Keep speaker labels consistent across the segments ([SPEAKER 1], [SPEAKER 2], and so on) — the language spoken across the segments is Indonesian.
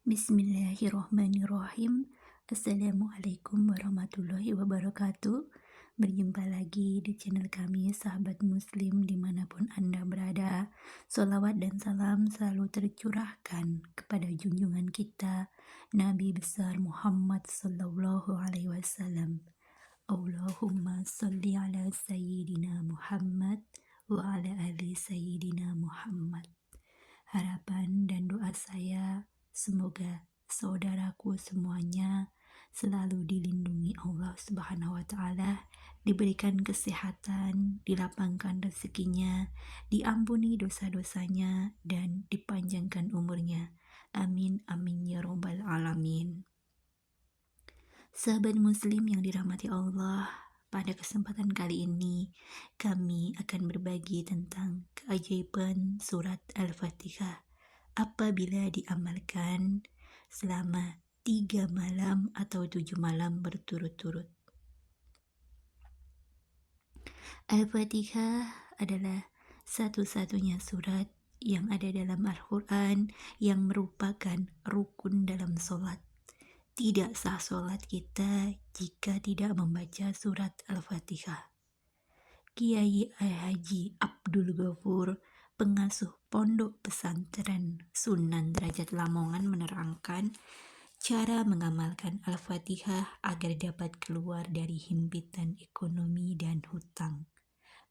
[SPEAKER 1] Bismillahirrahmanirrahim. Assalamualaikum warahmatullahi wabarakatuh. Berjumpa lagi di channel kami, sahabat muslim dimanapun Anda berada. Salawat dan salam selalu tercurahkan kepada junjungan kita, Nabi besar Muhammad sallallahu alaihi wasallam. Allahumma salli ala Sayyidina Muhammad wa ala ali Sayyidina Muhammad. Harapan dan doa saya, semoga saudaraku semuanya selalu dilindungi Allah Subhanahu wa Ta'ala, diberikan kesehatan, dilapangkan rezekinya, diampuni dosa-dosanya, dan dipanjangkan umurnya. Amin, amin ya robbal alamin. Sahabat muslim yang dirahmati Allah, pada kesempatan kali ini kami akan berbagi tentang keajaiban surat Al-Fatihah apabila diamalkan selama 3 malam atau 7 malam berturut-turut. Al-Fatihah adalah satu-satunya surat yang ada dalam Al-Quran yang merupakan rukun dalam sholat. Tidak sah sholat kita jika tidak membaca surat Al-Fatihah. Kiai Haji Abdul Ghafur, pengasuh Pondok Pesantren Sunan Derajat Lamongan, menerangkan cara mengamalkan Al-Fatihah agar dapat keluar dari himpitan ekonomi dan hutang.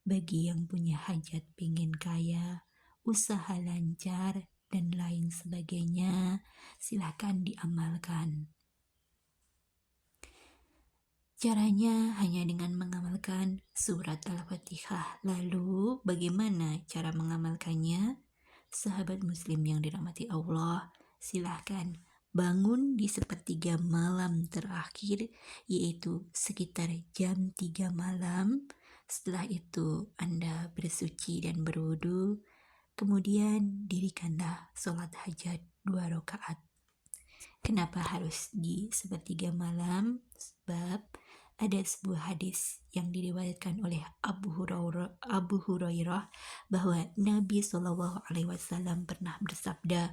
[SPEAKER 1] Bagi yang punya hajat pengen kaya, usaha lancar, dan lain sebagainya, silakan diamalkan. Caranya hanya dengan mengamalkan surat Al-Fatihah. Lalu bagaimana cara mengamalkannya? Sahabat muslim yang dirahmati Allah, silahkan bangun di sepertiga malam terakhir, yaitu sekitar jam 3 malam. Setelah itu Anda bersuci dan berwudu, kemudian dirikanlah sholat hajat 2 rakaat. Kenapa harus di sepertiga malam? Sebab ada sebuah hadis yang diriwayatkan oleh Abu Hurairah bahwa Nabi SAW pernah bersabda,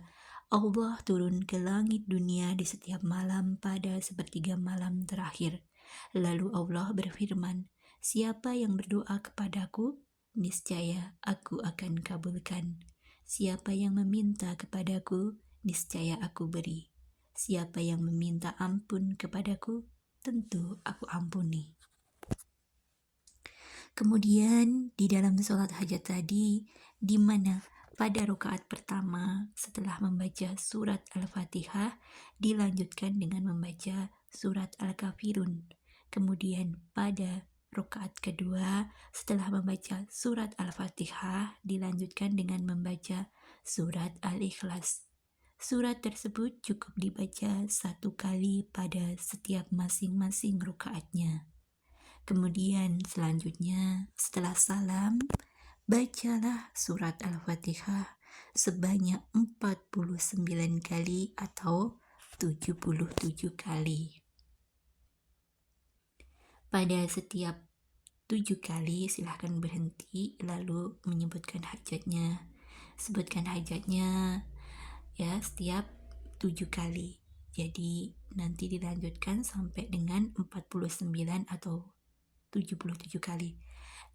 [SPEAKER 1] Allah turun ke langit dunia di setiap malam pada sepertiga malam terakhir. Lalu Allah berfirman, siapa yang berdoa kepadaku, niscaya aku akan kabulkan. Siapa yang meminta kepadaku, niscaya aku beri. Siapa yang meminta ampun kepadaku, tentu aku ampuni. Kemudian di dalam sholat hajat tadi, di mana pada rakaat pertama setelah membaca surat Al-Fatihah dilanjutkan dengan membaca surat Al-Kafirun. Kemudian pada rakaat kedua setelah membaca surat Al-Fatihah dilanjutkan dengan membaca surat Al-Ikhlas. Surat tersebut cukup dibaca 1 kali pada setiap masing-masing rakaatnya. Kemudian selanjutnya setelah salam, bacalah surat Al-Fatihah sebanyak 49 kali atau 77 kali. Pada setiap 7 kali silahkan berhenti lalu menyebutkan hajatnya. Sebutkan hajatnya ya setiap 7 kali. Jadi nanti dilanjutkan sampai dengan 49 atau 77 kali.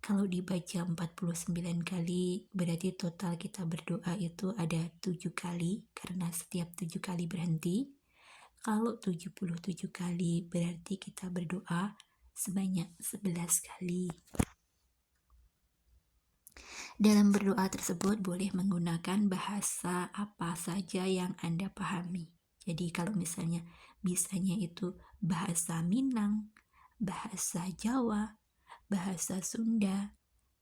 [SPEAKER 1] Kalau dibaca 49 kali berarti total kita berdoa itu ada 7 kali karena setiap 7 kali berhenti. Kalau 77 kali berarti kita berdoa sebanyak 11 kali. Dalam berdoa tersebut boleh menggunakan bahasa apa saja yang Anda pahami. Jadi kalau misalnya bisanya itu bahasa Minang, bahasa Jawa, bahasa Sunda,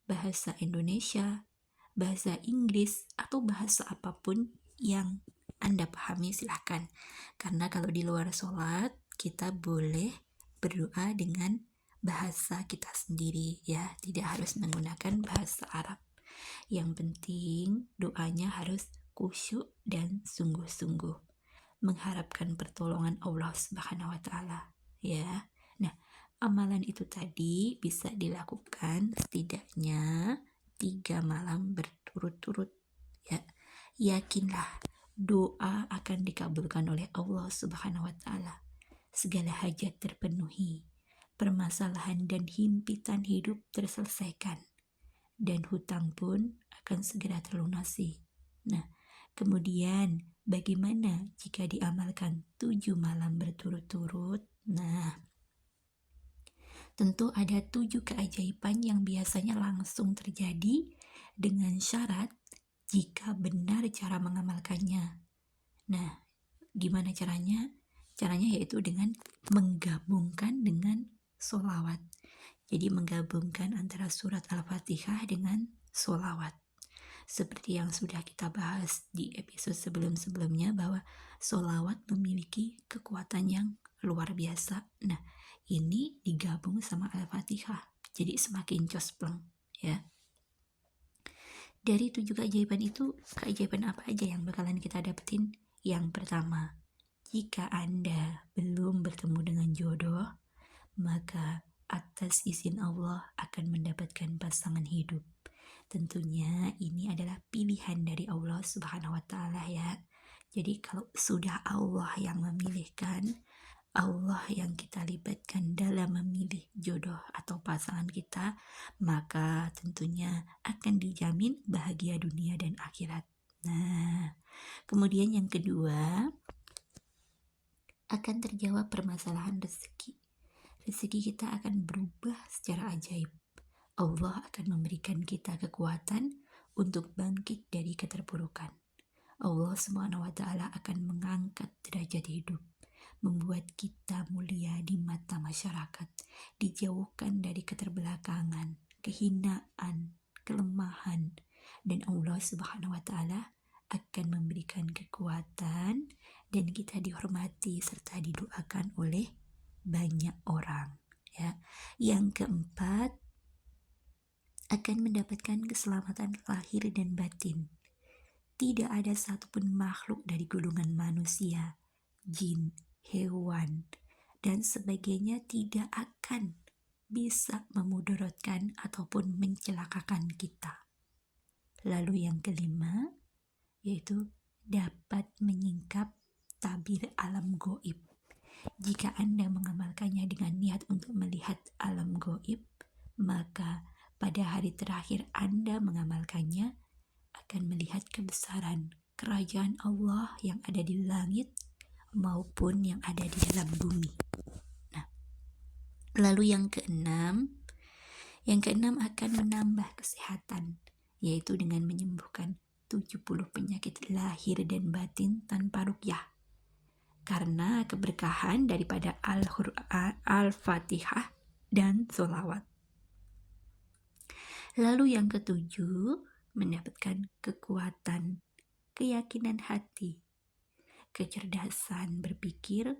[SPEAKER 1] bahasa Indonesia, bahasa Inggris, atau bahasa apapun yang Anda pahami silahkan. Karena kalau di luar sholat kita boleh berdoa dengan bahasa kita sendiri ya, tidak harus menggunakan bahasa Arab. Yang penting doanya harus khusyuk dan sungguh-sungguh mengharapkan pertolongan Allah Subhanahu wa Ta'ala ya. Nah, amalan itu tadi bisa dilakukan setidaknya 3 malam berturut-turut ya. Yakinlah doa akan dikabulkan oleh Allah Subhanahu wa Ta'ala. Segala hajat terpenuhi, permasalahan dan himpitan hidup terselesaikan, dan hutang pun akan segera terlunasi. Nah, kemudian bagaimana jika diamalkan 7 malam berturut-turut? Nah, tentu ada 7 keajaiban yang biasanya langsung terjadi dengan syarat jika benar cara mengamalkannya. Nah, gimana caranya? Caranya yaitu dengan menggabungkan dengan sholawat. Jadi menggabungkan antara surat Al-Fatihah dengan sholawat. Seperti yang sudah kita bahas di episode sebelum-sebelumnya bahwa sholawat memiliki kekuatan yang luar biasa. Nah, ini digabung sama Al-Fatihah, jadi semakin cospleng ya. Dari 7 keajaiban itu, keajaiban apa aja yang bakalan kita dapetin? Yang pertama, jika Anda belum bertemu dengan jodoh, maka atas izin Allah akan mendapatkan pasangan hidup. Tentunya ini adalah pilihan dari Allah Subhanahu wa Ta'ala ya. Jadi kalau sudah Allah yang memilihkan, Allah yang kita libatkan dalam memilih jodoh atau pasangan kita, maka tentunya akan dijamin bahagia dunia dan akhirat. Nah, kemudian yang kedua, akan terjawab permasalahan rezeki. Rezeki kita akan berubah secara ajaib. Allah akan memberikan kita kekuatan untuk bangkit dari keterpurukan. Allah SWT akan mengangkat derajat hidup, membuat kita mulia di mata masyarakat, dijauhkan dari keterbelakangan, kehinaan, kelemahan, dan Allah SWT akan memberikan kekuatan dan kita dihormati serta didoakan oleh banyak orang ya. Yang keempat, akan mendapatkan keselamatan lahir dan batin. Tidak ada satupun makhluk dari golongan manusia, jin, hewan, dan sebagainya tidak akan bisa memudaratkan ataupun mencelakakan kita. Lalu yang kelima, yaitu dapat menyingkap tabir alam goib. Jika Anda mengamalkannya dengan niat untuk melihat alam goib, maka pada hari terakhir Anda mengamalkannya akan melihat kebesaran kerajaan Allah yang ada di langit maupun yang ada di dalam bumi. Nah, lalu yang keenam akan menambah kesehatan, yaitu dengan menyembuhkan 70 penyakit lahir dan batin tanpa ruqyah. Karena keberkahan daripada Al-Fatihah dan sholawat. Lalu yang ketujuh, mendapatkan kekuatan, keyakinan hati, kecerdasan berpikir,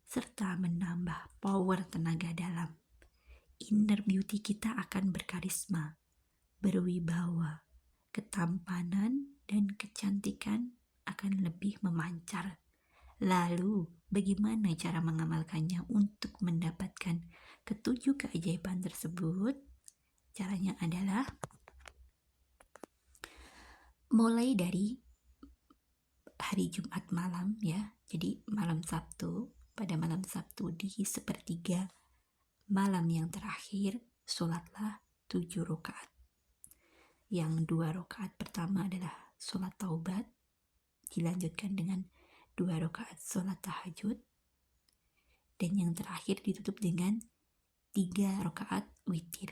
[SPEAKER 1] serta menambah power tenaga dalam. Inner beauty kita akan berkarisma, berwibawa, ketampanan dan kecantikan akan lebih memancar. Lalu, bagaimana cara mengamalkannya untuk mendapatkan ketujuh keajaiban tersebut? Caranya adalah mulai dari hari Jumat malam ya. Jadi malam Sabtu, pada malam Sabtu di sepertiga malam yang terakhir, sholatlah 7 rakaat. Yang 2 rakaat pertama adalah sholat taubat, dilanjutkan dengan 2 rakaat sholat tahajud, dan yang terakhir ditutup dengan 3 rakaat witir.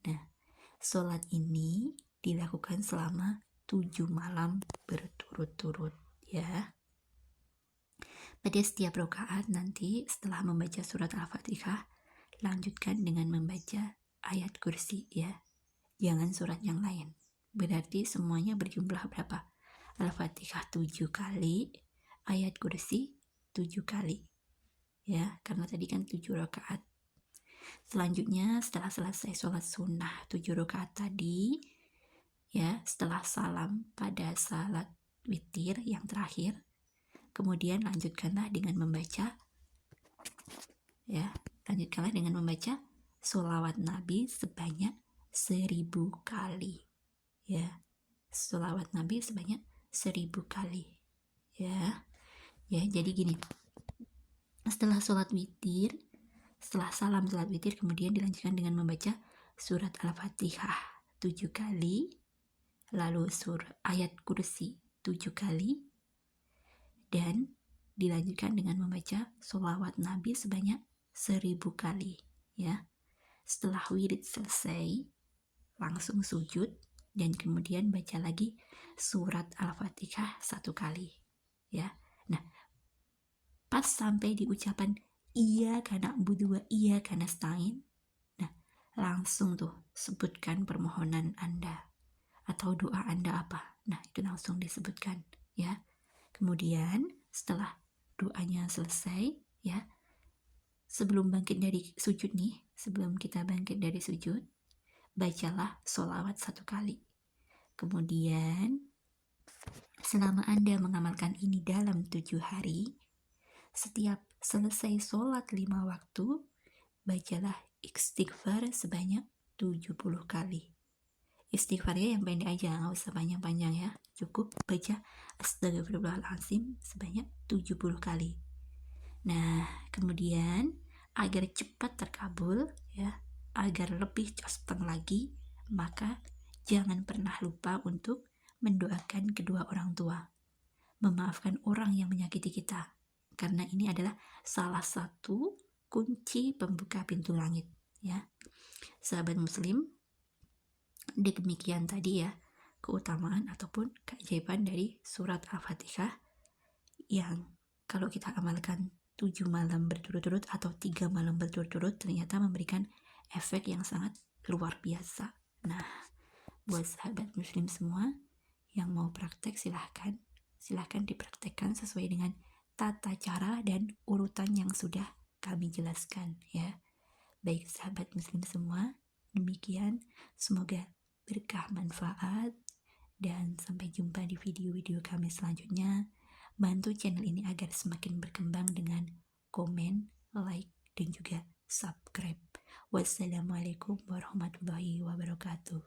[SPEAKER 1] Nah, sholat ini dilakukan selama 7 malam berturut-turut ya. Pada setiap rakaat nanti setelah membaca surat Al-Fatihah, lanjutkan dengan membaca ayat kursi ya. Jangan surat yang lain. Berarti semuanya berjumlah berapa? Al-Fatihah 7 kali, ayat kursi 7 kali. Ya, karena tadi kan 7 rakaat. Selanjutnya setelah selesai sholat sunnah 7 rakaat tadi, ya, setelah salam pada salat witir yang terakhir, kemudian lanjutkanlah dengan membaca sholawat Nabi sebanyak 1000 kali ya. Sholawat Nabi sebanyak 1000 kali. ya. Jadi gini, setelah salam sholat witir, kemudian dilanjutkan dengan membaca surat Al-Fatihah 7 kali, lalu ayat kursi 7 kali, dan dilanjutkan dengan membaca sholawat Nabi sebanyak 1000 kali, ya. Setelah wirid selesai, langsung sujud, dan kemudian baca lagi surat Al-Fatihah 1 kali, ya. Nah, pas sampai di ucapan iyyaka na'budu wa iyyaka nasta'in, nah langsung tuh sebutkan permohonan Anda atau doa Anda apa. Nah, itu langsung disebutkan, ya. Kemudian setelah doanya selesai, ya, sebelum kita bangkit dari sujud, bacalah sholawat 1 kali. Kemudian selama Anda mengamalkan ini dalam 7 hari, setiap selesai sholat 5 waktu, bacalah istighfar sebanyak 70 kali. Istighfarnya yang pendek aja, nggak usah panjang-panjang ya. Cukup baca astagfirullahaladzim sebanyak 70 kali. Nah, kemudian agar cepat terkabul, ya, agar lebih costeng lagi, maka jangan pernah lupa untuk mendoakan kedua orang tua, memaafkan orang yang menyakiti kita, karena ini adalah salah satu kunci pembuka pintu langit, ya. Sahabat muslim, demikian tadi ya keutamaan ataupun keajaiban dari surat Al-Fatihah yang kalau kita amalkan 7 malam berturut-turut atau 3 malam berturut-turut ternyata memberikan efek yang sangat luar biasa. Nah, buat sahabat muslim semua yang mau praktek, silahkan dipraktekkan sesuai dengan tata cara dan urutan yang sudah kami jelaskan, ya. Baik sahabat muslim semua, demikian, semoga berkah manfaat, dan sampai jumpa di video-video kami selanjutnya. Bantu channel ini agar semakin berkembang dengan komen, like, dan juga subscribe. Wassalamualaikum warahmatullahi wabarakatuh.